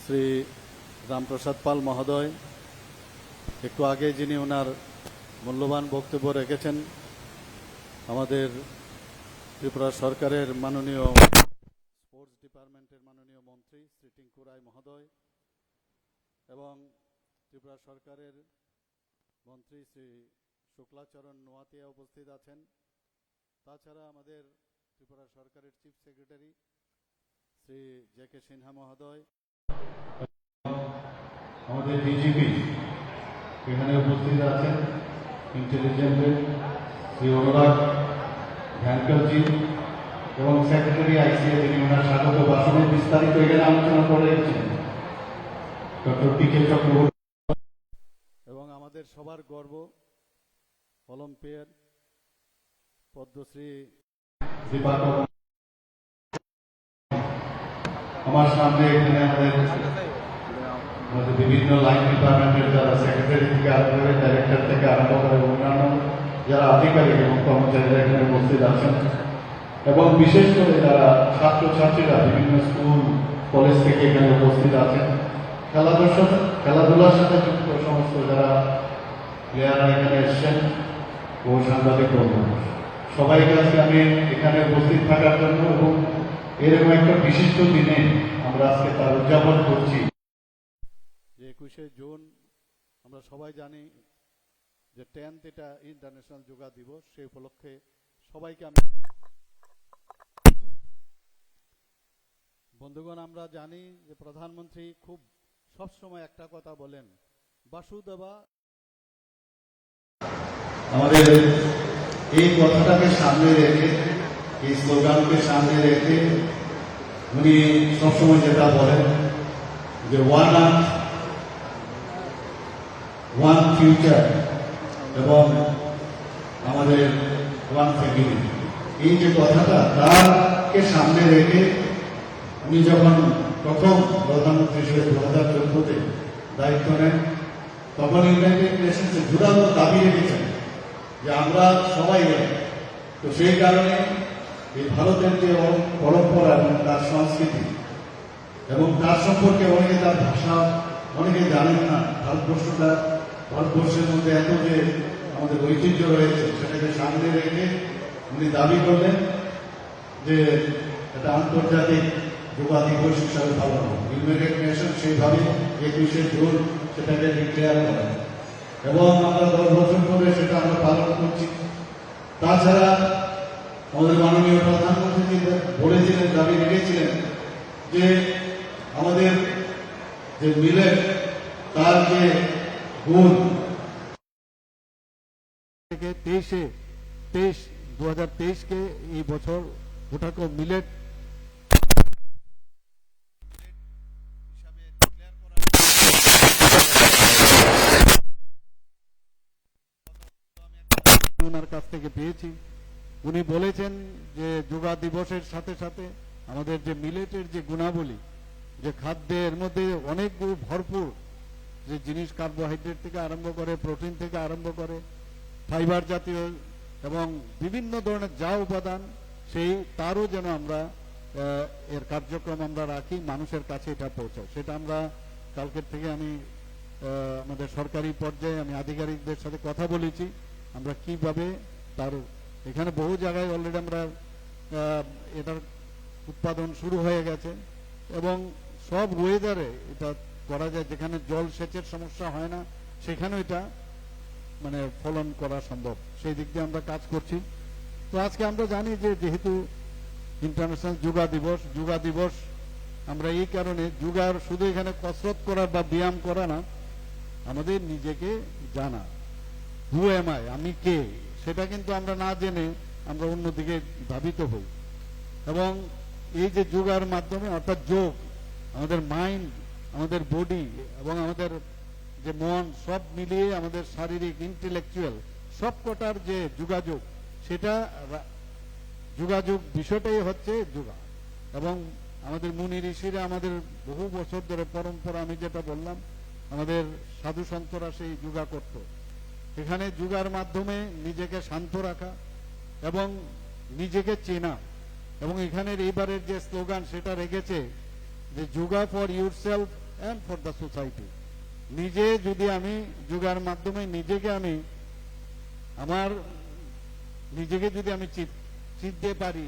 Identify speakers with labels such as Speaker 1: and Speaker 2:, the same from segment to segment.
Speaker 1: শ্রী রামপ্রসাদ পাল মহোদয় একটু আগে যিনি ওনার মূল্যবান বক্তব্য রেখেছেন, আমাদের ত্রিপুরা সরকারের মাননীয় স্পোর্টস ডিপার্টমেন্টের মাননীয় মন্ত্রী শ্রী টিঙ্কু রায় মহোদয় এবং ত্রিপুরা সরকারের মন্ত্রী শ্রী শুক্লাচরণ নোয়াতিয়া উপস্থিত আছেন। তাছাড়া আমাদের ত্রিপুরা সরকারের chief secretary Shri J K Sinha মহোদয়, আমাদের ডিজিপি এখানে উপস্থিত আছেন, ইন্টেলিজেন্সের শ্রী অনুরাগ ধ্যানকরজি এবং সেক্রেটারি আইসিএ যিনি ওনার স্বাগত ভাষণে বিস্তারিত এখানে আলোচনা করে রেখেছেন ডক্টর পি কে চক্রবর্তী এবং আমাদের সবার গর্ব অলিম্পিয়ার পদ্মশ্রী দীপাকর। আমার সামনে এখানে আমাদের বিভিন্ন লাইন ডিপার্টমেন্টের যারা সেক্রেটারি থেকে আরম্ভ করে ডাইরেক্টর থেকে আরম্ভ করে অন্যান্য যারা আধিকারিক এবং কর্মচারীরা এখানে উপস্থিত আছেন এবং বিশেষ করে যারা ছাত্রছাত্রীরা বিভিন্ন স্কুল কলেজ থেকে এখানে উপস্থিত আছেন, খেলাধুলার সাথে যুক্ত সমস্ত যারা প্লেয়াররা এখানে এসছেন ও সাংবাদিক বন্ধু, সবাইকে আজকে আমি এখানে উপস্থিত থাকার জন্য এবং এরকম একটা বিশিষ্ট দিনে আমরা আজকে তার উদযাপন করছি। 21শে জুন আমরা সবাই জানি যে 10th এটা ইন্টারন্যাশনাল যোগা দিবস। সেই উপলক্ষে সবাইকে আমি বন্ধুগণ, আমরা জানি যে প্রধানমন্ত্রী খুব সবসময় একটা কথা বলেন, বাসুদেবা। আমাদের এই কথাটাকে সামনে রেখে, এই স্লোগানকে সামনে রেখে উনি সবসময় যেটা বলেন যে ওয়ান আর্থ ওয়ান ফিউচার এবং আমাদের ওয়ান ফ্যামিলি, এই যে কথাটা তারকে সামনে রেখে উনি যখন প্রথম প্রধানমন্ত্রী হিসেবে 2014-তে দায়িত্ব নেন, তখন ইউনাইটেড নেশনসে জোরালো দাবি রেখেছেন যে আমরা সবাই এক। তো সেই কারণে এই ভারতের যে পরম্পরা এবং তার সংস্কৃতি এবং তার সম্পর্কে অনেকে তার ভাষা অনেকে জানেন না, ভারতবর্ষের মধ্যে এত যে আমাদের ঐতিহ্য রয়েছে সেটাকে সামনে রেখে উনি দাবি করলেন যে এটা আন্তর্জাতিক যোগা দিবস হিসাবে পালন হবে। ইউনাইটেড নেশন সেইভাবে 21শে জুন সেটাকে ডিক্লেয়ার করেন এবং আমরা 10 বছর ধরে সেটা আমরা পালন করছি। তাছাড়া আমাদের মাননীয় প্রধানমন্ত্রী বলেছিলেন, দাবি রেখেছিলেন যে আমাদের যে মিলেট তার যে গুণ থেকে 2023-কে এই বছর ওটাকে মিলেট ওনার কাছ থেকে পেয়েছি। উনি বলেছেন যে যোগা দিবসের সাথে সাথে আমাদের যে মিলেটের যে গুণাবলী, যে খাদ্যের মধ্যে অনেকগুলো ভরপুর যে জিনিস, কার্বোহাইড্রেট থেকে আরম্ভ করে, প্রোটিন থেকে আরম্ভ করে, ফাইবার জাতীয় এবং বিভিন্ন ধরনের যা উপাদান, সেই তারও যেন আমরা এর কার্যক্রম আমরা রাখি, মানুষের কাছে এটা পৌঁছায়। সেটা আমরা কালকের থেকে আমি আমাদের সরকারি পর্যায়ে আমি আধিকারিকদের সাথে কথা বলেছি আমরা কিভাবে তার এখানে বহু জায়গায় অলরেডি আমরা এটার উৎপাদন শুরু হয়ে গেছে এবং সব ওয়েদারে এটা করা যায়, যেখানে জল সেচের সমস্যা হয় না সেখানেও এটা মানে ফলন করা সম্ভব। সেই দিক দিয়ে আমরা কাজ করছি। তো আজকে আমরা জানি যে যেহেতু ইন্টারন্যাশনাল যোগা দিবস আমরা এই কারণে, যোগার শুধু এখানে কসরত করা বা ব্যায়াম করা না, আমাদের নিজেকে জানা, হু এম আই, আমি কে, সেটা কিন্তু আমরা না জেনে আমরা অন্যদিকে ধাবিত হই। এবং এই যে যোগার মাধ্যমে, অর্থাৎ যোগ, আমাদের মাইন্ড, আমাদের বডি এবং আমাদের যে মন সব মিলিয়ে আমাদের শারীরিক, ইন্টেলেকচুয়াল সব কটার যে যোগাযোগ, সেটা যোগাযোগ বিষয়টাই হচ্ছে যোগা। এবং আমাদের মুনি ঋষিরা আমাদের বহু বছর ধরে পরম্পরা, আমি যেটা বললাম, আমাদের সাধু সন্তরা সেই যোগা করত। এখানে যোগার মাধ্যমে নিজেকে শান্ত রাখা এবং নিজেকে চেনা, এবং এখানের এইবারের যে স্লোগান সেটা রেখেছে যে yoga for yourself and for the society. নিজে যদি আমি যোগার মাধ্যমে নিজেকে আমি আমার নিজেকে যদি আমি চিনতে পারি,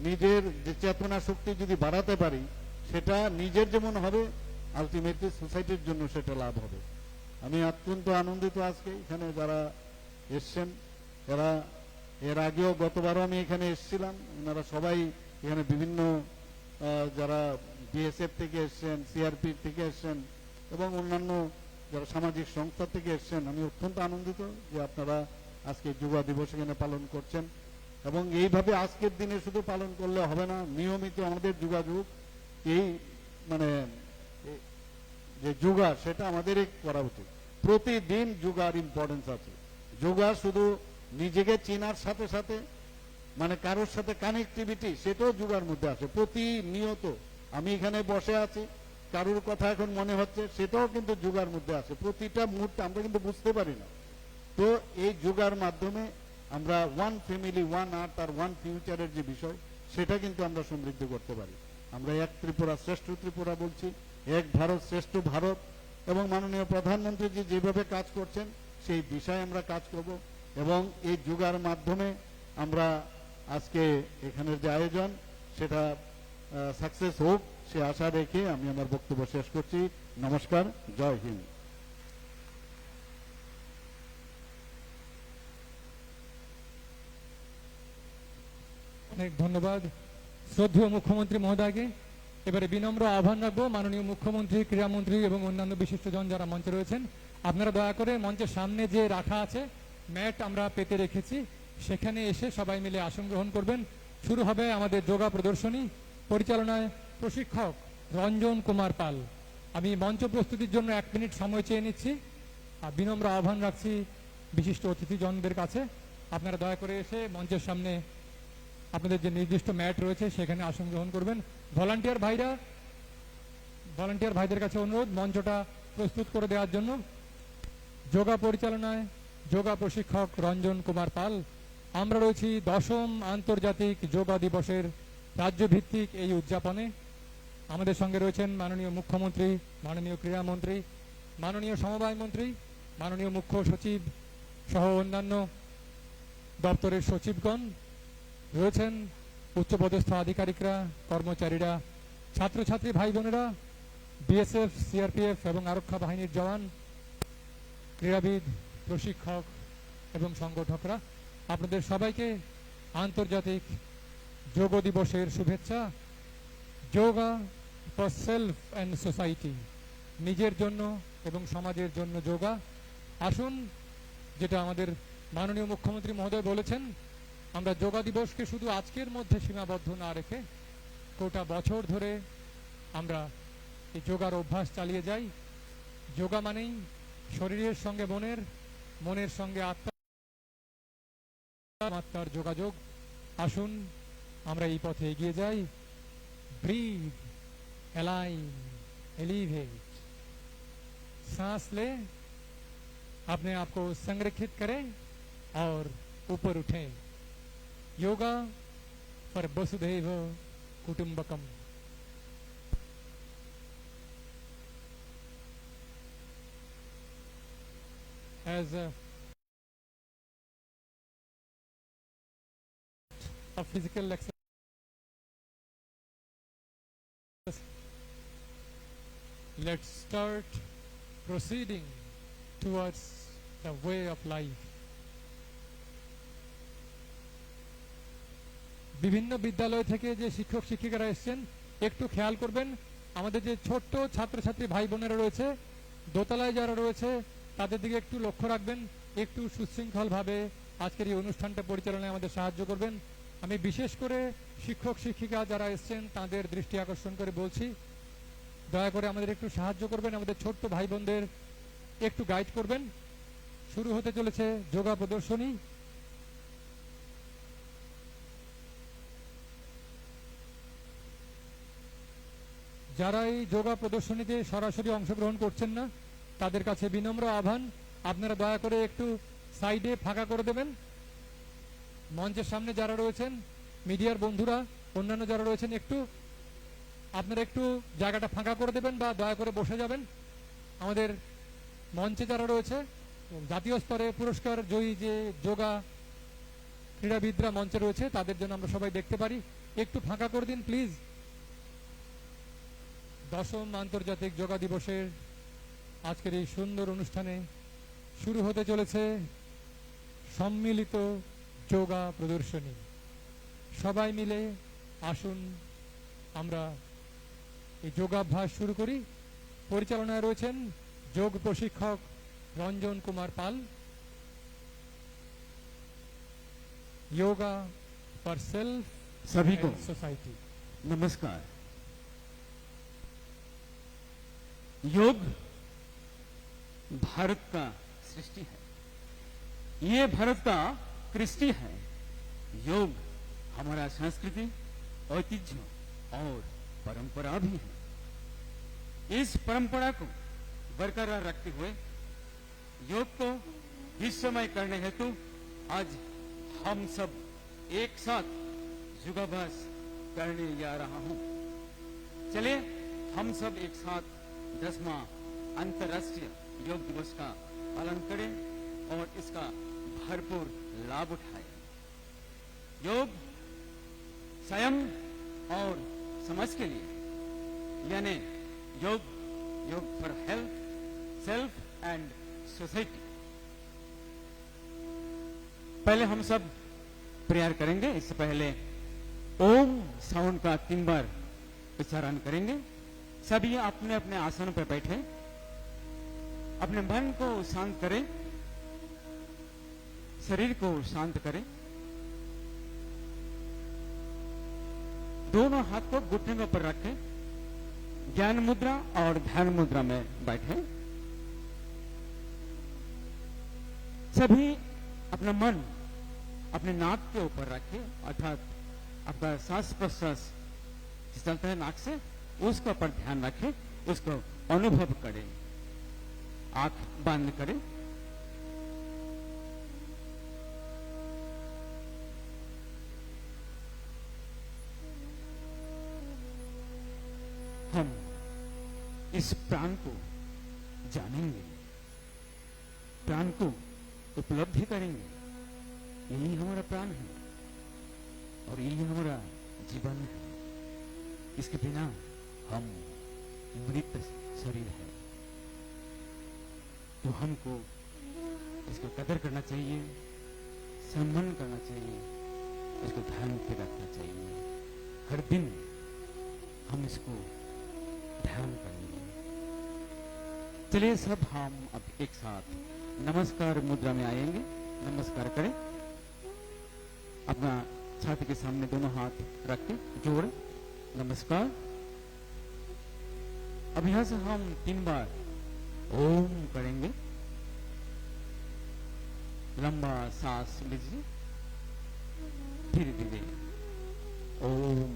Speaker 1: নিজের যে চেতনা শক্তি যদি বাড়াতে পারি, সেটা নিজের যেমন হবে, আলটিমেটলি সোসাইটির জন্য সেটা লাভ হবে। আমি অত্যন্ত আনন্দিত আজকে এখানে যারা এসছেন, এরা এর আগেও গতবারও আমি এখানে এসেছিলাম, ওনারা সবাই এখানে বিভিন্ন যারা বিএসএফ থেকে এসছেন, সিআরপি থেকে এসছেন এবং অন্যান্য যারা সামাজিক সংস্থা থেকে এসছেন। আমি অত্যন্ত আনন্দিত যে আপনারা আজকে যুবা দিবস এখানে পালন করছেন এবং এইভাবে আজকের দিনে শুধু পালন করলে হবে না, নিয়মিত আমাদের যোগাযোগ এই মানে যে যোগা সেটা আমাদেরই করা উচিত। প্রতিদিন যোগার ইম্পর্টেন্স আছে। যোগা শুধু নিজেকে চেনার সাথে সাথে মানে কারোর সাথে কানেক্টিভিটি, সেটাও যোগার মধ্যে আছে। প্রতিনিয়ত আমি এখানে বসে আছি, কারোর কথা এখন মনে হচ্ছে, সেটাও কিন্তু যোগার মধ্যে আছে। প্রতিটা মুহূর্তে আমরা কিন্তু বুঝতে পারি না। তো এই যোগার মাধ্যমে আমরা ওয়ান ফ্যামিলি, ওয়ান আর্থ আর ওয়ান ফিউচারের যে বিষয়, সেটা কিন্তু আমরা সমৃদ্ধ করতে পারি। আমরা এক ত্রিপুরা শ্রেষ্ঠ ত্রিপুরা বলছি, এক ভারত শ্রেষ্ঠ ভারত, এবং মাননীয় প্রধানমন্ত্রী যেভাবে কাজ করছেন সেই বিষয়ে আমরা কাজ করব এবং এই যোগার মাধ্যমে আমরা আজকে এখানের যে আয়োজন সেটা সাকসেস হোক সে আশা রেখে আমি আমার বক্তব্য শেষ করছি। নমস্কার, জয় হিন্দ।
Speaker 2: অনেক ধন্যবাদ শ্রদ্ধেয় মুখ্যমন্ত্রী মহোদয়কে। এবারে বিনম্র আহ্বান রাখবো মাননীয় মুখ্যমন্ত্রী, ক্রীড়ামন্ত্রী এবং অন্যান্য বিশিষ্টজন যারা মঞ্চে রয়েছেন, আপনারা দয়া করে মঞ্চের সামনে যে রাখা আছে ম্যাট আমরা পেতে রেখেছি, সেখানে এসে সবাই মিলে আসন গ্রহণ করবেন। শুরু হবে আমাদের যোগা প্রদর্শনী, পরিচালনায় প্রশিক্ষক রঞ্জন কুমার পাল। আমি মঞ্চ প্রস্তুতির জন্য 1 মিনিট সময় চেয়ে নিচ্ছি আর বিনম্র আহ্বান রাখছি বিশিষ্ট অতিথিজনদের কাছে, আপনারা দয়া করে এসে মঞ্চের সামনে আপনাদের যে নির্দিষ্ট ম্যাট রয়েছে সেখানে আসন গ্রহণ করবেন। ভলান্টিয়ার ভাইদের কাছে অনুরোধ মঞ্চটা প্রস্তুত করে দেওয়ার জন্য। যোগা পরিচালনায় যোগা প্রশিক্ষক রঞ্জন কুমার পাল। আমরা রয়েছি 10ম আন্তর্জাতিক যোগা দিবসের রাজ্যভিত্তিক এই উদযাপনে। আমাদের সঙ্গে রয়েছেন মাননীয় মুখ্যমন্ত্রী, মাননীয় ক্রীড়ামন্ত্রী, মাননীয় সমবায় মন্ত্রী, মাননীয় মুখ্য সচিব সহ অন্যান্য দপ্তরের সচিবগণ রয়েছেন, উচ্চপদস্থ আধিকারিকরা, কর্মচারীরা, ছাত্রছাত্রী ভাই বোনেরা, বিএসএফ, সিআরপিএফ এবং আরক্ষা বাহিনীর জওয়ান, ক্রীড়াবিদ, প্রশিক্ষক এবং সংগঠকরা। আপনাদের সবাইকে আন্তর্জাতিক যোগ দিবসের শুভেচ্ছা। Yoga for self and society, নিজের জন্য এবং সমাজের জন্য যোগা। আসুন, যেটা আমাদের মাননীয় মুখ্যমন্ত্রী মহোদয় বলেছেন, আমরা যোগা দিবসকে শুধু আজকের মধ্যে সীমাবদ্ধ না রেখে গোটা বছর ধরে আমরা এই যোগার অভ্যাস চালিয়ে যাই। যোগা মানেই শরীরের সঙ্গে মনের, মনের সঙ্গে আত্মার যোগাযোগ। আসুন আমরা এই পথে এগিয়ে যাই। Breathe, align, elevate. सांस ले, अपने आप को संरक्षित करें और ऊपर उठें। योगा फॉर वसुधैव कुटुंबकम। As a physical exercise, let's start proceeding towards the way of life. বিভিন্ন বিদ্যালয় থেকে যে শিক্ষক শিক্ষিকারা এসেছেন একটু খেয়াল করবেন, আমাদের যে ছোট্ট ছাত্রছাত্রী ভাই বোনেরা রয়েছে, দোতলায় যারা রয়েছে তাদের দিকে একটু লক্ষ্য রাখবেন, একটু সুশৃঙ্খলভাবে আজকের এই অনুষ্ঠানটা পরিচালনায় আমাদের সাহায্য করবেন। আমি বিশেষ করে শিক্ষক শিক্ষিকা যারা এসেছেন তাদের দৃষ্টি আকর্ষণ করে বলছি, দয়া করে আমাদের একটু সাহায্য করবেন, আমাদের ছোট্ট ভাই বোনদের একটু গাইড করবেন। শুরু হতে চলেছে যোগা প্রদর্শনী। যারা এই যোগা প্রদর্শনীতে সরাসরি অংশগ্রহণ করছেন না তাদের কাছে বিনম্র আহ্বান, আপনারা দয়া করে একটু সাইডে ফাঁকা করে দেবেন। মঞ্চের সামনে যারা রয়েছেন, মিডিয়ার বন্ধুরা, অন্যান্য যারা রয়েছেন, একটু আপনারা একটু জায়গাটা ফাঁকা করে দেবেন বা দয়া করে বসে যাবেন। আমাদের মঞ্চে যারা রয়েছে জাতীয় স্তরে পুরস্কার জয়ী যে যোগা ক্রীড়াবিদরা মঞ্চে রয়েছে তাদের জন্য আমরা সবাই দেখতে পারি। একটু ফাঁকা করে দিন প্লিজ। 10ম আন্তর্জাতিক যোগা দিবসের আজকের এই সুন্দর অনুষ্ঠানে শুরু হতে চলেছে সম্মিলিত যোগা প্রদর্শনী। সবাই মিলে আসুন আমরা এই যোগাভ্যাস শুরু করি। পরিচালনায় রয়েছেন যোগ প্রশিক্ষক রঞ্জন কুমার পাল। योगा फॉर सेल्फ
Speaker 1: सभी को
Speaker 2: सोसाइटी।
Speaker 1: नमस्कार। योग भारत का सृष्टि है, ये भारत का कृष्टि है। योग हमारा संस्कृति, ऐतिह्य और परंपरा भी है। इस परंपरा को बरकरार रखते हुए योग को विश्वमय करने हेतु आज हम सब एक साथ योगाभ्यास करने जा रहा हूं। चलिए हम सब एक साथ 10वां अंतर्राष्ट्रीय योग दिवस का पालन करें और इसका भरपूर लाभ उठाएं। योग स्वयं और समाज के लिए, यानी योग for health, self and society. पहले हम सब प्रेयर करेंगे। इससे पहले ओम साउंड का 3 बार उच्चारण करेंगे। सभी अपने अपने आसन पर बैठे, अपने मन को शांत करें, शरीर को शांत करें। दोनों हाथ को घुटने के ऊपर रखें, ज्ञान मुद्रा और ध्यान मुद्रा में बैठे। सभी अपना मन अपने नाक के ऊपर रखे, अर्थात आपका सांस प्रश्वास चलता है नाक से, उसके ऊपर ध्यान रखें, उसको अनुभव करें। आंख बंद करें। हम इस प्राण को जानेंगे, प्राण को उपलब्धि करेंगे। यही हमारा प्राण है और यही हमारा जीवन है। इसके बिना हम मृत शरीर है। तो हमको इसको कदर करना चाहिए, सम्मान करना चाहिए, इसको ध्यान पे रखना चाहिए। हर दिन हम इसको ध्यान करेंगे। चलिए सब हम अब एक साथ नमस्कार मुद्रा में आएंगे। नमस्कार करें। अपना छाती के सामने दोनों हाथ रख के जोड़ नमस्कार। अब यहां से हम 3 बार ओम करेंगे। लंबा सांस लीजिए, धीरे धीरे ओम।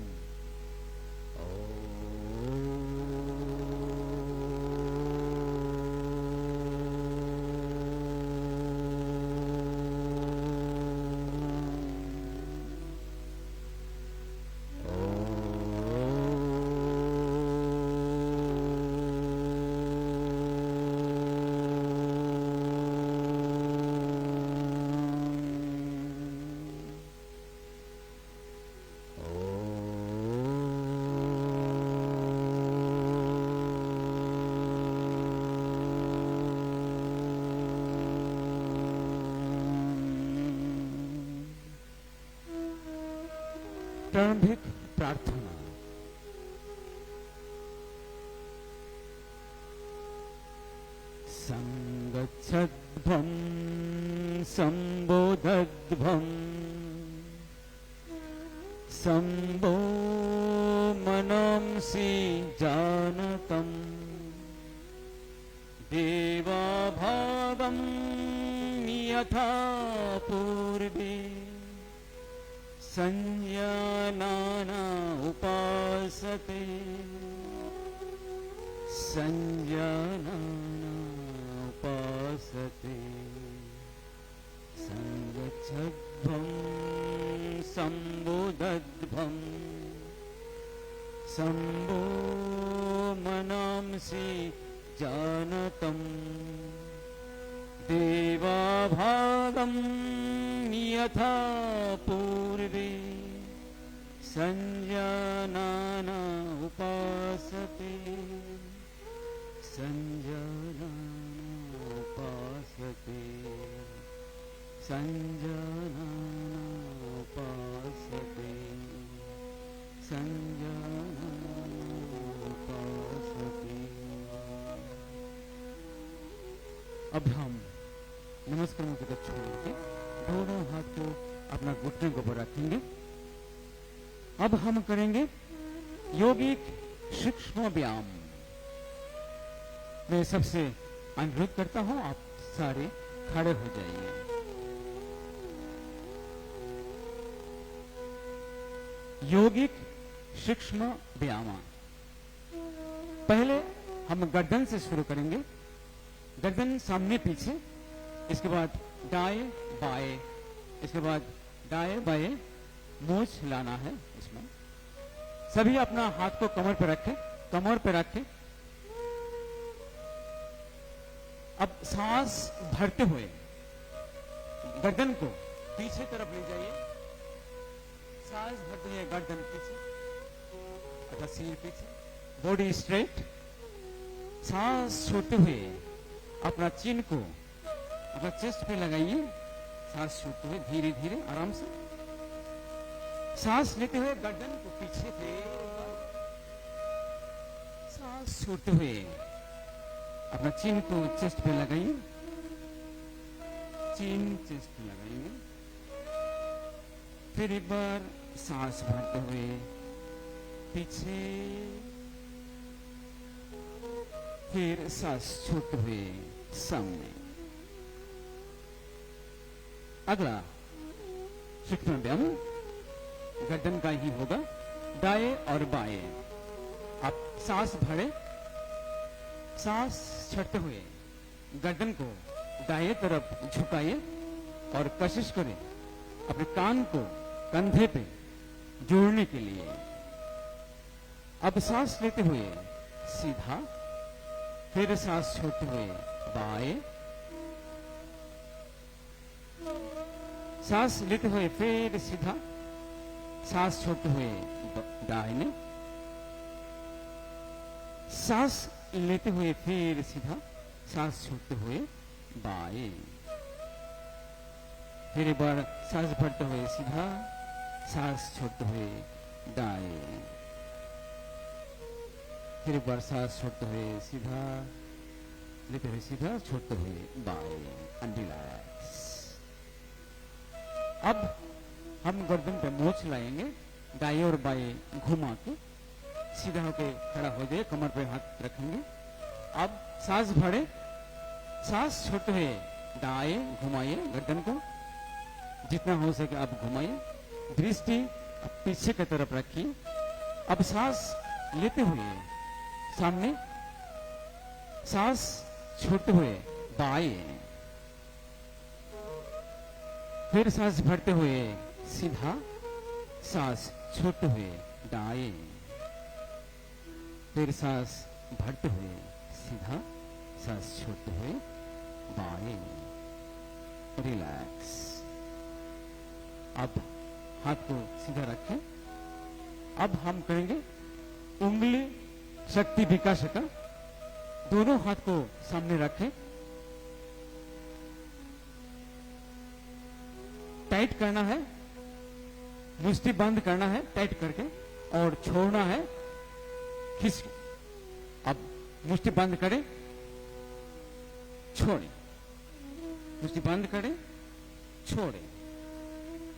Speaker 1: प्रारंभिक प्रार्थना। संगच्छध्वं संबोधध्वं संबो मनंसि जानतं देवाभावं यथा पूर्वे संज्ञानाना उपासते संज्ञानाना उपासते संगच्छध्वं संबोधध्वं
Speaker 3: शम्भो मनांसि जानतम् देवाभागं यथा पूर्वे संजानाना उपासते संजानाना उपासते संजानाना उपासते संजानाना उपासते। अब हम नमस्कार मुझे छोड़ के दोनों हाथ को अपना घुटने के ऊपर रखेंगे। अब हम करेंगे योगिक सूक्ष्म व्यायाम। मैं सबसे अनुरोध करता हूं आप सारे खड़े हो जाइए। योगिक सूक्ष्म व्यायाम। पहले हम गर्दन से शुरू करेंगे। गर्दन सामने पीछे, इसके बाद दाएं बाएं, इसके बाद दाएं बाएं मूंछ लाना है। इसमें सभी अपना हाथ को कमर पर रखें, कमर पर रखें। अब सांस भरते हुए गर्दन को पीछे तरफ ले जाइए। सांस भरते हुए गर्दन पीछे, अथवा सिर पीछे, बॉडी स्ट्रेट। सांस छोड़ते हुए अपना चिन को अपना चेस्ट पे लगाइए। सांस छोड़ते हुए धीरे धीरे आराम से। सांस लेते हुए गर्दन को पीछे से, सांस छोड़ते हुए अपना चिन को चेस्ट पे लगाइए। चिन चेस्ट पे लगाएंगे। फिर एक बार सांस भरते हुए पीछे, फिर सांस छोड़ते हुए सामने। अगला सूक्ष्म व्यायाम गर्दन का ही होगा, दाएं और बाएं। आप सांस भरे, सांस छोड़ते हुए गर्दन को दाएं तरफ झुकाइए और कोशिश करें अपने कान को कंधे पे जोड़ने के लिए। अब सांस लेते हुए सीधा, फिर सांस छोड़ते हुए बाएं, सांस लेते हुए फिर सीधा, सांस छोड़ते हुए दाहिने, सांस लेते हुए फिर सीधा, सांस छोड़ते हुए बाएं। फिर एक बार सांस भरते हुए सीधा, सांस छोड़ते हुए दाएं। फिर एक बार सांस छोड़ते हुए सीधा, लेते हुए सीधा, छोड़ते हुए बाएं। And relax. अब हम गर्दन पे मोच लाएंगे, दाएं और बाएं घुमा के सीधा होके खड़ा हो जाए, कमर पे हाथ रखेंगे। अब सांस भरे, सांस छोड़ते हुए दाएं घुमाइए गर्दन को, जितना हो सके आप घुमाइए। दृष्टि पीछे की तरफ रखिए। अब सांस लेते हुए सामने, सांस छोड़ते हुए बाएं, फिर सांस भरते हुए सीधा, सांस छोड़ते हुए दाएं, फिर सांस भरते हुए सीधा, सांस छोड़ते हुए बाएं। रिलैक्स। अब हाथ को सीधा रखें। अब हम करेंगे उंगली शक्ति विकास का। दोनों हाथ को सामने रखें, टाइट करना है, मुष्टि बंद करना है टाइट करके, और छोड़ना है खींच। अब मुष्टि बंद करें, छोड़े, मुष्टि बंद करें, छोड़े,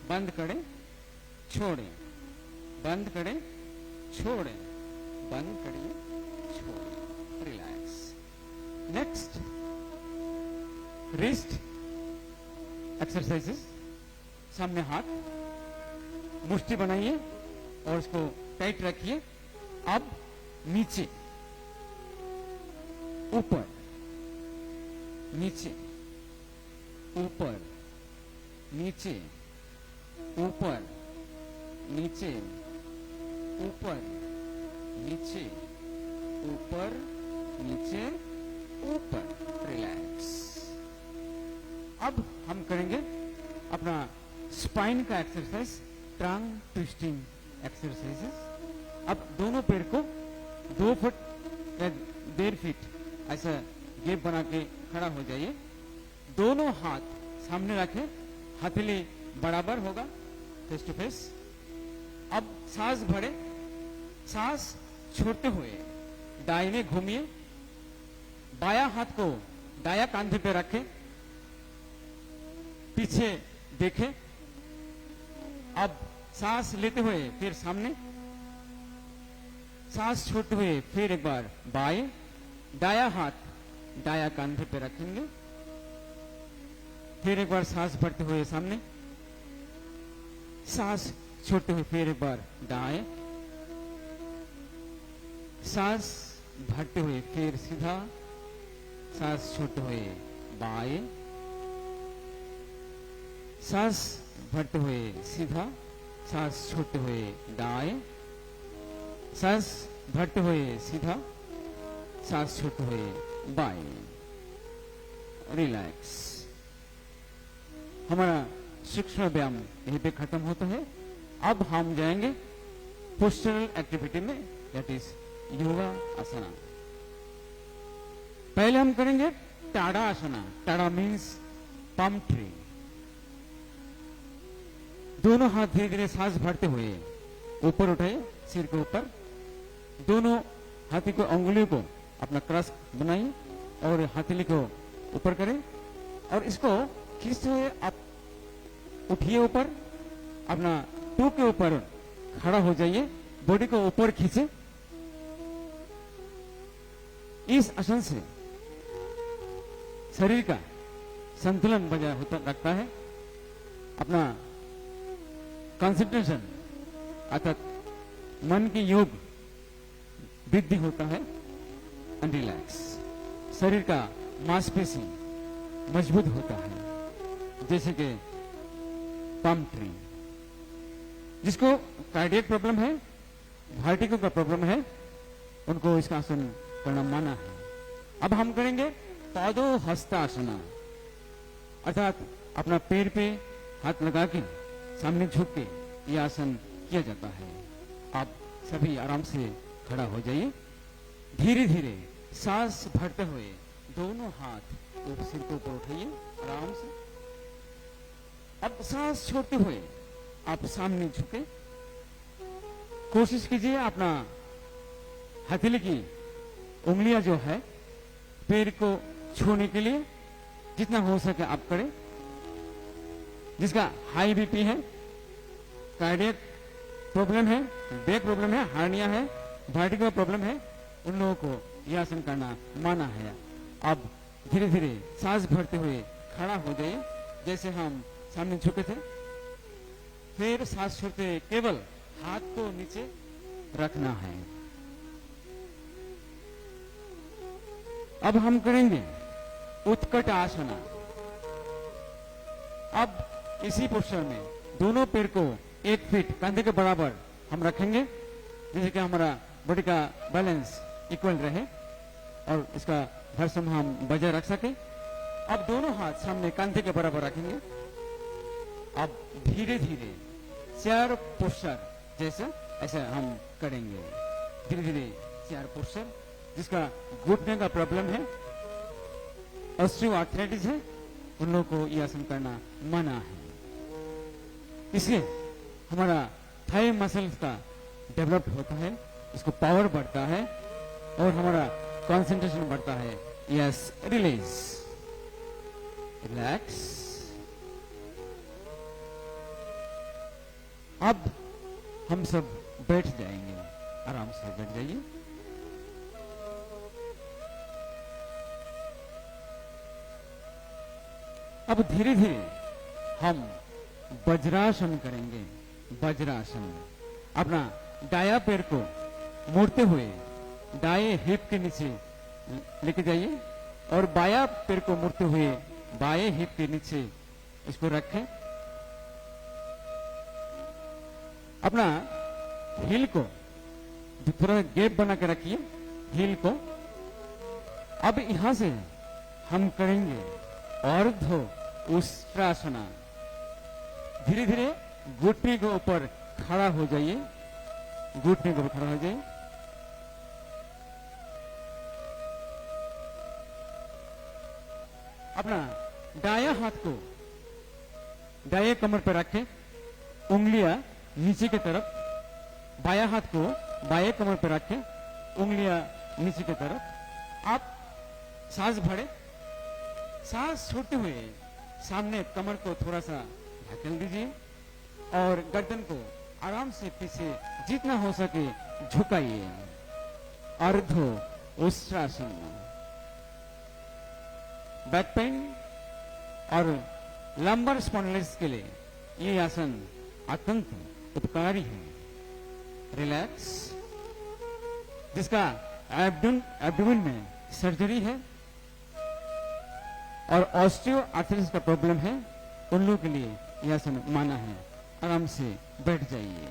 Speaker 3: बंद करें, छोड़े, बंद करें, छोड़े, बंद करिए, छोड़े। रिलैक्स। Next wrist exercises. सामने हाथ, मुष्टि बनाइए और उसको टाइट रखिए। अब नीचे, ऊपर, नीचे, ऊपर, नीचे, ऊपर, नीचे, ऊपर, नीचे, ऊपर, नीचे, ऊपर, रिलैक्स। अब हम करेंगे अपना स्पाइन का एक्सरसाइज, ट्रंक ट्विस्टिंग एक्सरसाइजेस। अब दोनों पैर को 2 फुट या 1.5 फीट ऐसा गैप बना के खड़ा हो जाइए। दोनों हाथ सामने रखें, हथेली बराबर होगा, फेस टू फेस। अब सांस भरे, सांस छोड़ते हुए दाहिने घूमिए, बायां हाथ को दाया कंधे पे रखें, पीछे देखें। अब सांस लेते हुए फिर सामने, सांस छोड़ते हुए फिर एक बार बाएं, दाया हाथ दाया कंधे पे रखेंगे, फिर एक बार सांस भरते हुए सामने, सांस छोड़ते हुए फिर एक बार दाएं, सांस भरते हुए फिर सीधा, सांस छोड़ते हुए बाएं, सांस भरते हुए सीधा, सांस छोड़ते हुए दाएं, सांस भरते हुए सीधा, सांस छोड़ते हुए बाएं। रिलैक्स। हमारा सूक्ष्म व्यायाम यहीं पे खत्म होता है। अब हम जाएंगे पोस्चरल एक्टिविटी में, दैट इज योगा आसना। पहले हम करेंगे टाड़ा आसना। टाड़ा मीन्स पम ट्री। दोनों हाथ धीरे धीरे सांस भरते हुए ऊपर उठाइए, सिर के ऊपर। दोनों हाथी को, उंगलियों को अपना क्रॉस बनाइए और हथेली को ऊपर करें और इसको खींचते हुए आप उठिए ऊपर, अपना टू के ऊपर खड़ा हो जाइए, बॉडी को ऊपर खींचे। इस आसन से शरीर का संतुलन बजाय होता रखता है, अपना कंसंट्रेशन अर्थात मन की योग वृद्धि होता है एंड रिलैक्स। शरीर का मांसपेशी मजबूत होता है, जैसे कि पम ट्री। जिसको कार्डियक प्रॉब्लम है, वर्टिगो का प्रॉब्लम है, उनको इसका आसन करना माना है। अब हम करेंगे पादो हस्तासना, अर्थात अपना पैर पे हाथ लगा के सामने झुक के यह आसन किया जाता है। आप सभी आराम से खड़ा हो जाइए। धीरे धीरे सांस भरते हुए दोनों हाथ सिर के ऊपर उठाइए आराम से। अब सांस छोड़ते हुए आप सामने झुके। कोशिश कीजिए अपना हथेली की उंगलियां जो है पैर को छूने के लिए जितना हो सके आप करें। जिसका हाई बीपी है, कार्डियक प्रॉब्लम है, बैक प्रॉब्लम है, हार्निया है, वर्टिगो प्रॉब्लम है, उन लोगों को यह आसन करना माना है। अब धीरे धीरे सांस भरते हुए खड़ा हो जाइए, जैसे हम सामने झुके थे। फिर सांस छोड़ते केवल हाथ को नीचे रखना है। अब हम करेंगे उत्कट आसना। अब इसी पोस्चर में दोनों पैर को 1 फीट कंधे के बराबर हम रखेंगे, जिससे कि हमारा बॉडी का बैलेंस इक्वल रहे और इसका भारसाम्य हम बजाय रख सके। अब दोनों हाथ सामने कंधे के बराबर रखेंगे। अब धीरे धीरे चेयर पोस्चर जैसा ऐसा हम करेंगे। धीरे धीरे चेयर पोस्चर। जिसका घुटने का प्रॉब्लम है, ऑस्टियोआर्थराइटिस है, उन लोगों को यह आसन करना मना है। इससे हमारा थाई मसल्स का डेवलप होता है, इसको पावर बढ़ता है और हमारा कंसंट्रेशन बढ़ता है। Yes, release, relax. अब हम सब बैठ जाएंगे, आराम से बैठ जाइए। अब धीरे धीरे हम वज्रासन करेंगे। वज्रासन। अपना दाया पैर को मोड़ते हुए दाएं हिप के नीचे लेके जाइए और बाया पैर को मोड़ते हुए बाएं हिप के नीचे इसको रखें। अपना हील को थोड़ा गैप बना के रखिए हील को। अब यहां से हम करेंगे अर्ध उष्ट्रासना। धीरे धीरे घुटने के ऊपर खड़ा हो जाइए, घुटने के ऊपर खड़ा हो जाइए। अपना दाया हाथ को दाएं कमर पर रखें, उंगलियां नीचे की तरफ। बाया हाथ को बाएं कमर पर रखें, उंगलियां नीचे की तरफ। आप सांस भरे, सांस छोड़ते हुए सामने कमर को थोड़ा सा ढकेल दीजिए और गर्दन को आराम से पीछे जितना हो सके झुकाइए। अर्ध उष्ट्रासन। बैक पेन और लंबर स्पॉन्डिलाइटिस के लिए ये आसन अत्यंत उपकारी है। रिलैक्स। जिसका एब्डोमेन में सर्जरी है और ऑस्टियोआर्थराइटिस का प्रॉब्लम है, उन लोगों के लिए यह आसन माना है। आराम से बैठ जाइए।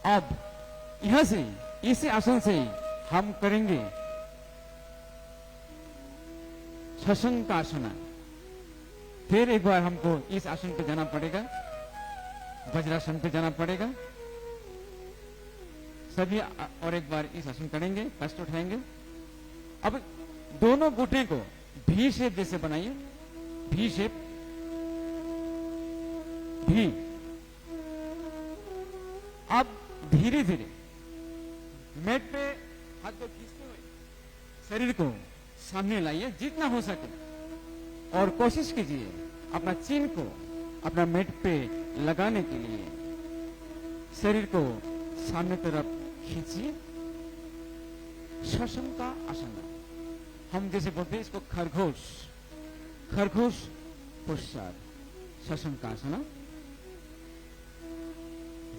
Speaker 3: अब यहां से इस आसन से हम करेंगे शशंकासना। फिर एक बार हमको इस आसन पे जाना पड़ेगा, वज्रासन पे जाना पड़ेगा। सभी और एक बार इस आसन करेंगे, कष्ट उठाएंगे। अब दोनों घुटने को भी शेप जैसे बनाइए, भी शेप, भी। अब धीरे धीरे मैट पे हाथ को खींचते हुए शरीर को सामने लाइए जितना हो सके, और कोशिश कीजिए अपना चिन को अपना मैट पे लगाने के लिए शरीर को सामने तरफ खींचिए। शशंका आसन, हम जैसे बोलते हैं इसको खरगोश, खरगोश पोस्चर, शशंका आसन।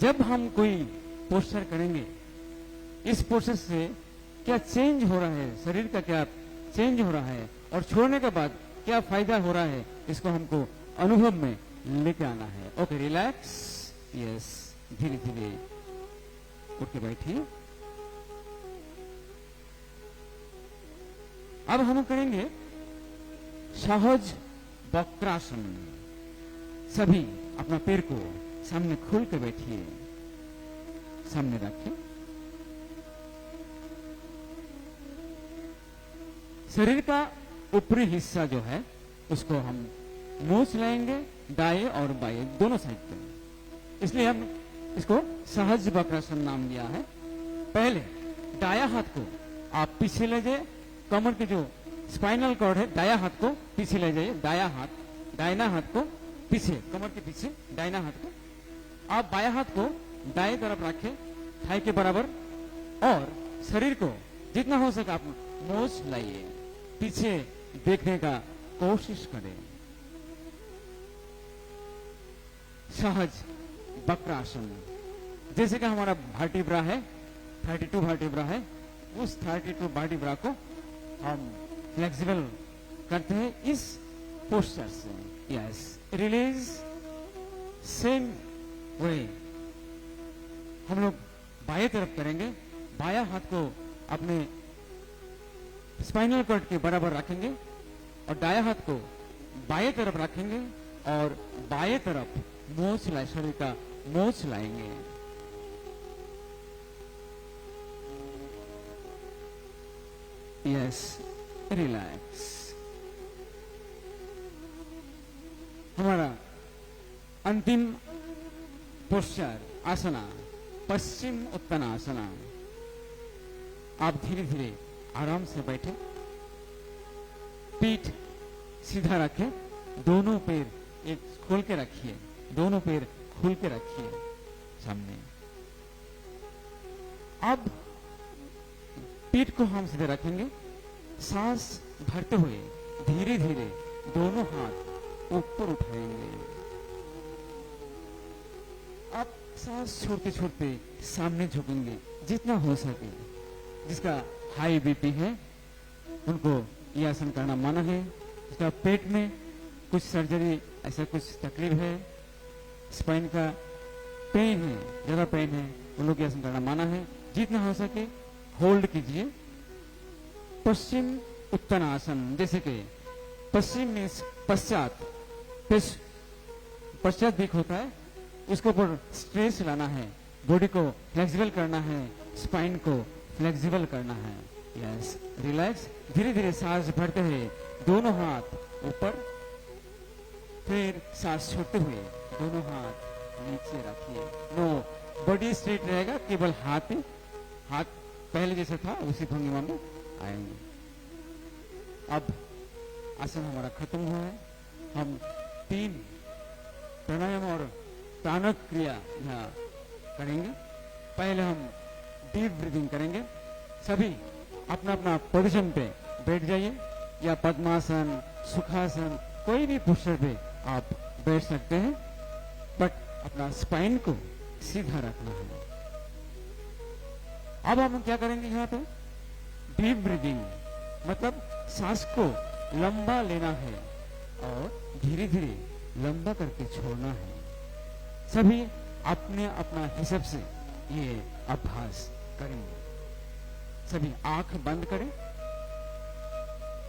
Speaker 3: जब हम कोई पोस्चर करेंगे, इस पोस्चर से क्या चेंज हो रहा है, शरीर का क्या चेंज हो रहा है और छोड़ने के बाद क्या फायदा हो रहा है, इसको हमको अनुभव में लेके आना है। Okay, relax. यस, धीरे धीरे उठ के बैठिए। अब हम करेंगे सहज वक्रासन। सभी अपना पैर को सामने खोल के बैठिए, सामने रखिए। शरीर का ऊपरी हिस्सा जो है उसको हम मोच लाएंगे, दाएं और बाएं दोनों साइड पे। इसलिए हम इसको सहज वक्रासन नाम दिया है। पहले दाया हाथ को आप पीछे ले जाइए, कमर के जो स्पाइनल कॉर्ड है, दाया हाथ को पीछे ले जाइए। दाया हाथ, दाहिना हाथ को पीछे, कमर के पीछे दाहिना हाथ को। आप बाया हाथ को दाएं तरफ रखें, थाई के बराबर, और शरीर को जितना हो सके आप मोच लाइए, पीछे देखने का कोशिश करें। सहज वक्रासन। जैसे कि हमारा वर्टिब्रा है, 32 वर्टिब्रा है, उस 32 वर्टिब्रा को हम फ्लेक्सिबल करते हैं इस पोस्चर से। Yes, release. सेम वे हम लोग बाएं तरफ करेंगे। बाया हाथ को अपने स्पाइनल कॉर्ड के बराबर रखेंगे और दाया हाथ को बाएं तरफ रखेंगे और बाएं तरफ मोच लाए, शरीर का मोच लाएंगे। Yes, relax. हमारा अंतिम पोस्चर आसना, पश्चिम उत्तानासना। आप धीरे धीरे आराम से बैठे, पीठ सीधा रखें, दोनों पैर एक खोल के रखिए, दोनों पैर खोल के रखिए सामने। अब पीठ को हम सीधे रखेंगे, सांस भरते हुए धीरे धीरे दोनों हाथ ऊपर उठाएंगे। अब सांस छोड़ते छोड़ते सामने झुकेंगे जितना हो सके। जिसका हाई बीपी है उनको यह आसन करना मना है। जिसका पेट में कुछ सर्जरी, ऐसा कुछ तकलीफ है, स्पाइन का पेन है, ज्यादा पेन है, उल्लू आसन करना माना है। जितना हो सके होल्ड कीजिए। पश्चिम उत्तनासन, जैसे कि पश्चिम मीन्स पश्चात, पश्चात दिख होता है, उसके ऊपर स्ट्रेस लाना है, बॉडी को फ्लेक्सिबल करना है, स्पाइन को फ्लेक्सिबल करना है। Yes, relax. धीरे धीरे सांस भरते हुए दोनों हाथ ऊपर, फिर सांस छोड़ते हुए दोनों हाथ नीचे रखिए। नो, बॉडी स्ट्रेट रहेगा, केवल हाथ पहले जैसा था उसी भंगिमा में आएंगे। अब आसन हमारा खत्म हुआ है। हम 3 प्राणायाम और प्राणक क्रिया यहाँ करेंगे। पहले हम डीप ब्रीदिंग करेंगे। सभी अपना अपना पोजीशन पे बैठ जाइए, या पद्मासन, सुखासन, कोई भी पोस्चर पे आप बैठ सकते हैं, बट अपना स्पाइन को सीधा रखना है। अब हम क्या करेंगे यहाँ पे? डीप ब्रीदिंग, मतलब सांस को लंबा लेना है और धीरे धीरे लंबा करके छोड़ना है। सभी अपने अपना हिसाब से ये अभ्यास करेंगे। सभी आंख बंद करें।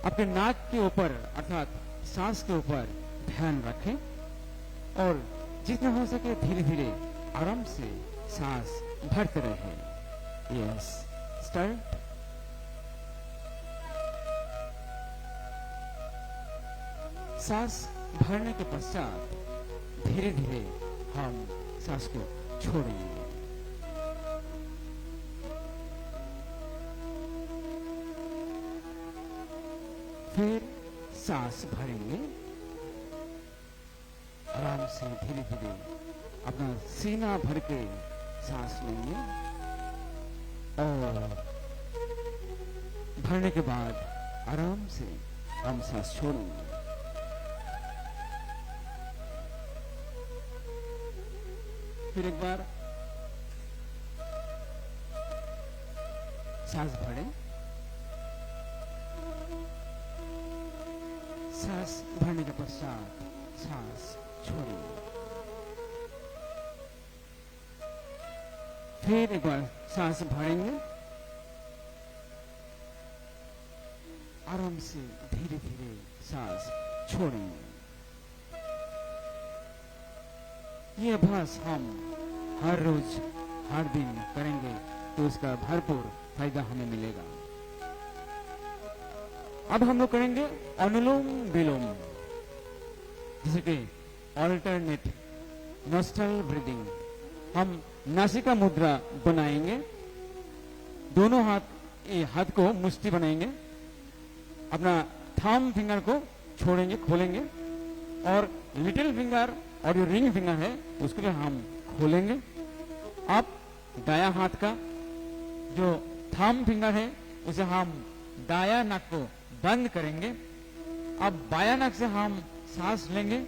Speaker 3: अपने नाक के ऊपर अर्थात सांस के ऊपर ध्यान रखें और जितना हो सके धीरे धीरे आराम से सांस भरते रहें। Yes, start. सांस भरने के पश्चात धीरे धीरे हम सांस को छोड़ेंगे। फिर सांस भरेंगे। आराम से धीरे धीरे अपना सीना भर के सांस लेंगे और भरने के बाद आराम से हम सांस छोड़ेंगे। फिर एक बार सांस भरें। सांस भरने के पश्चात सांस छोड़ें। फिर एक बार सांस भरेंगे। आराम से धीरे धीरे सांस छोड़ेंगे। ये अभ्यास हम हर रोज हर दिन करेंगे तो उसका भरपूर फायदा हमें मिलेगा। अब हम लोग करेंगे अनुलोम विलोम, जैसे कि ऑल्टरनेट नोस्ट्रल ब्रीदिंग। हम नासिका मुद्रा बनाएंगे। दोनों हाथ को मुष्टि बनाएंगे। अपना थंब फिंगर को छोड़ेंगे, खोलेंगे और लिटिल फिंगर और जो रिंग फिंगर है उसको भी हम खोलेंगे। अब दाया हाथ का जो थंब फिंगर है उसे हम दाया नाक को बंद करेंगे। अब बाया नाक से हम सांस लेंगे।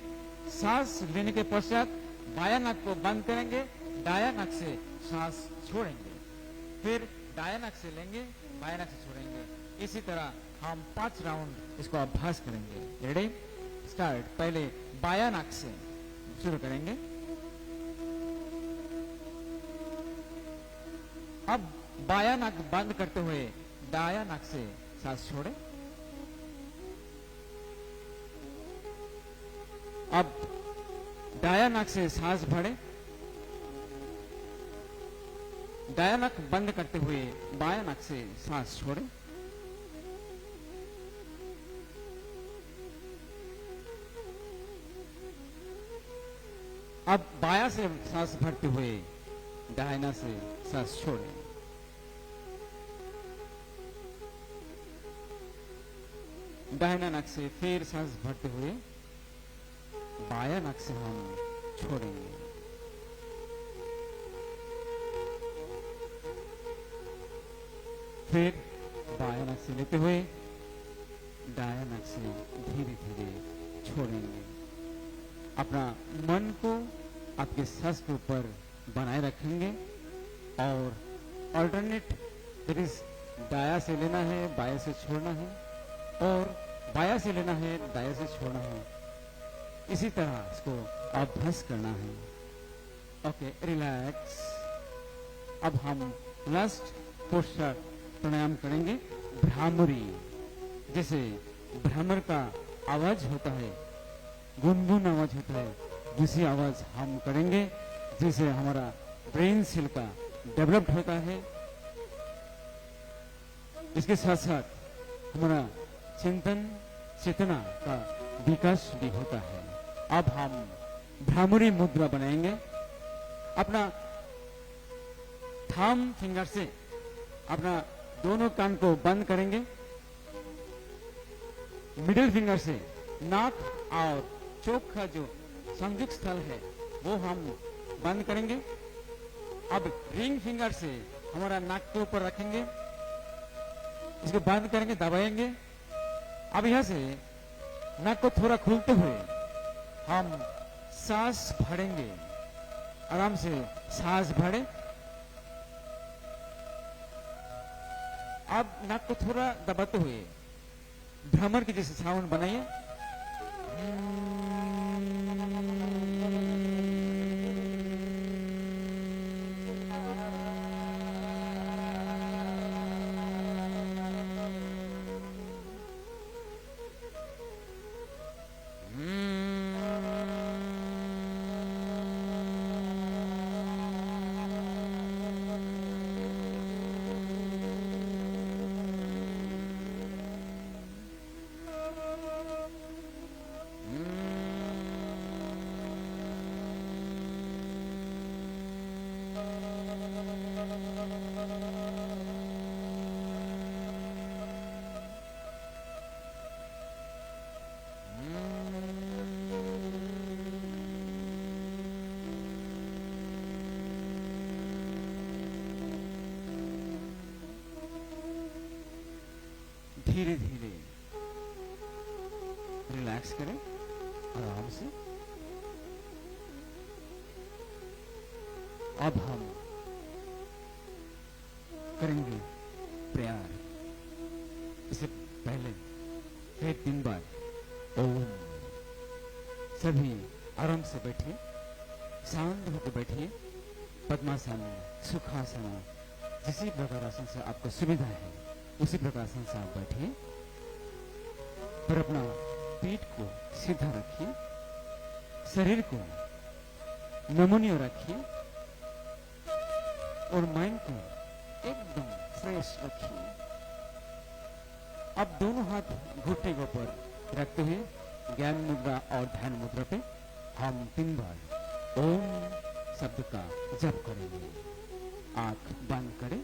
Speaker 3: सांस लेने के पश्चात बाया नाक को बंद करेंगे, दाया नाक से सांस छोड़ेंगे। फिर दाया नाक से लेंगे, बाया नाक से छोड़ेंगे। इसी तरह हम 5 राउंड इसको अभ्यास करेंगे। Ready, start. पहले बाया नाक से शुरू करेंगे। अब बाया नाक बंद करते हुए दाया नाक से सांस छोड़े। अब दाया नाक से सांस भरे। दाया नाक बंद करते हुए बाया नाक से सांस छोड़े। अब बाया से सांस भरते हुए दाहिना से सांस छोड़ें। दाहिना नाक से फिर सांस भरते हुए बाया नाक से हम छोड़ेंगे। फिर बाया नाक से लेते हुए दाया नाक से धीरे धीरे छोड़ेंगे। अपना मन को आपके सांस के ऊपर बनाए रखेंगे और ऑल्टरनेट, दैट इज दाया से लेना है, बाया से छोड़ना है और बाया से लेना है, दाया से छोड़ना है। इसी तरह इसको अभ्यास करना है। Okay, relax. अब हम लास्ट पोस्चर प्राणायाम करेंगे भ्रामरी। जैसे भ्रमर का आवाज होता है, गुनगुन आवाज होता है, दूसरी आवाज हम करेंगे जिससे हमारा ब्रेन सेल का डेवलप्ड होता है। इसके साथ साथ हमारा चिंतन चेतना का विकास भी होता है। अब हम भ्रामरी मुद्रा बनाएंगे। अपना थंब फिंगर से अपना दोनों कान को बंद करेंगे, मिडिल फिंगर से नाक और चोक का जो संयुक्त स्थल है वो हम बंद करेंगे। अब रिंग फिंगर से हमारा नाक के ऊपर रखेंगे, इसको बंद करेंगे, दबाएंगे। अब यहां से नाक को थोड़ा खोलते हुए हम सांस भरेंगे, आराम से सांस भरे। अब नाक को थोड़ा दबाते हुए भ्रमर की जैसे साउंड बनाइए। धीरे धीरे रिलैक्स करें आराम से। अब हम करेंगे प्यार। इससे पहले फिर 3 बार ओम। सभी आराम से बैठिए, शांत होकर बैठिए। पद्मासन, सुखासन, जिसी प्रकार आसन से आपको सुविधा है उसी प्रकार से आप बैठिए। पर अपना पीठ को सीधा रखिए, शरीर को नमनीय रखिए और माइंड को एकदम फ्रेश रखिए। अब दोनों हाथ घुटने के ऊपर रखते हुए ज्ञान मुद्रा और ध्यान मुद्रा पे हम 3 बार ओम शब्द का जप करेंगे। आंख बंद करें,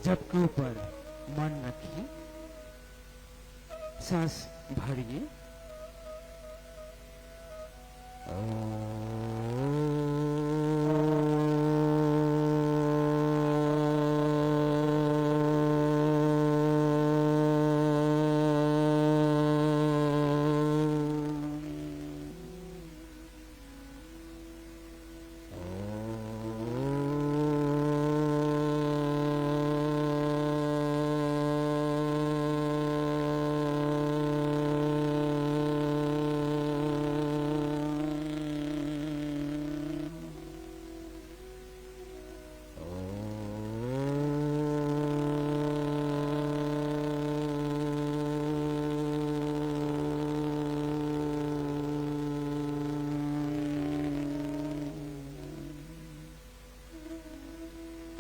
Speaker 3: जप के ऊपर मन रखिए, सांस भरिए।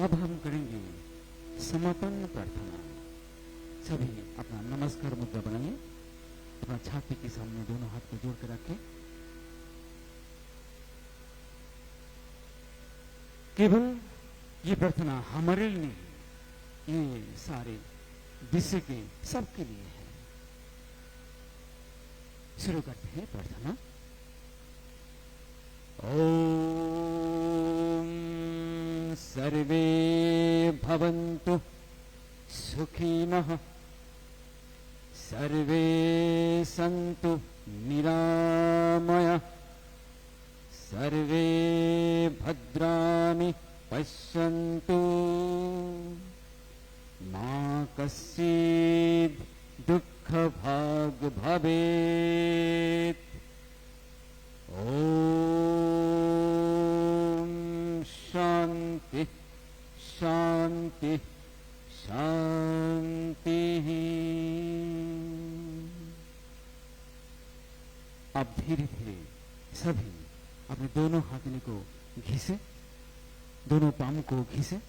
Speaker 3: अब हम करेंगे समापन प्रार्थना। सभी अपना नमस्कार मुद्रा बनाइए, अपना छाती के सामने दोनों हाथ को जोड़ के रखें। केवल ये प्रार्थना हमारे लिए नहीं, ये सारे विश्व के सबके लिए है। शुरू करते हैं प्रार्थना। ओम सर्वे भवन्तु सुखिनः, सर्वे सन्तु निरामयाः, सर्वे भद्राणि पश्यन्तु, मा कश्चित् दुःखभाग् भवेत्। ओम शांति शांति शांति। अब धीरे धीरे सभी अपने दोनों हथेली को घिसे, दोनों पाम को घिसे,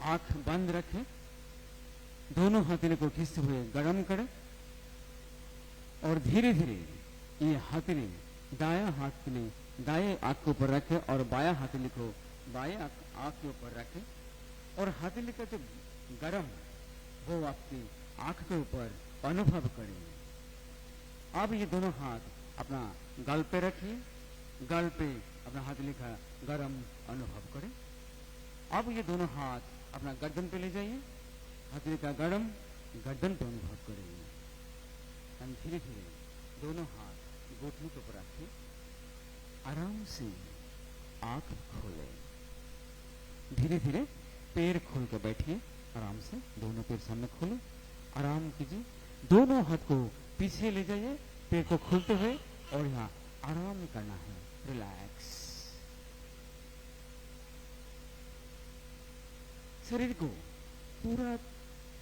Speaker 3: आंख बंद रखें, दोनों हथेली को घिसते हुए गर्म करें और धीरे धीरे ये हथेली दायां हथेली दाएं आंख के ऊपर रखें और बायां हथेली को बाएं आंख के ऊपर रखें और हथेली का जो गर्म वो आपकी आंख के ऊपर अनुभव करें। अब ये दोनों हाथ अपना गाल पे रखिए, गाल पे अपना हथेली का गर्म अनुभव करें। अब ये दोनों हाथ अपना गर्दन पे ले जाइए, हथेली का गर्म गर्दन पे अनुभव करेंगे। हम धीरे धीरे दोनों हाथ घुटनों के ऊपर रखें, आराम से आंख खोले, धीरे धीरे पैर खोल कर बैठिए, आराम से दोनों पैर सामने खोले, आराम कीजिए, दोनों हाथ को पीछे ले जाइए पैर को खोलते हुए और यहाँ आराम करना है, रिलैक्स। शरीर को पूरा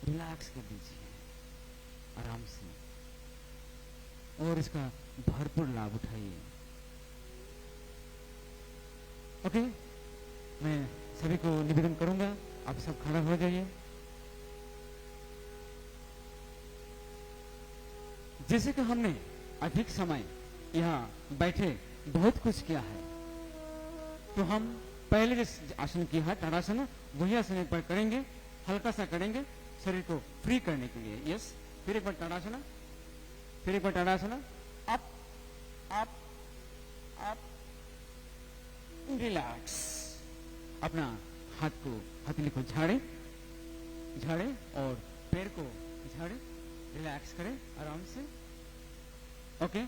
Speaker 3: रिलैक्स कर दीजिए आराम से और इसका भरपूर लाभ उठाइए। ओके, मैं सभी को निवेदन करूंगा आप सब खड़ा हो जाइए। जैसे कि हमने अधिक समय यहाँ बैठे बहुत कुछ किया है, तो हम पहले जिस आसन किया है ताड़ासन, वही आसन एक बार करेंगे, हल्का सा करेंगे शरीर को फ्री करने के लिए। यस, फिर एक बार ताड़ासन, फिर एक बार ताड़ासन, अप अप अप, रिलैक्स। अपना हाथ को हथेली को झाड़े झाड़े और पैर को झाड़े, रिलैक्स करें आराम से। ओके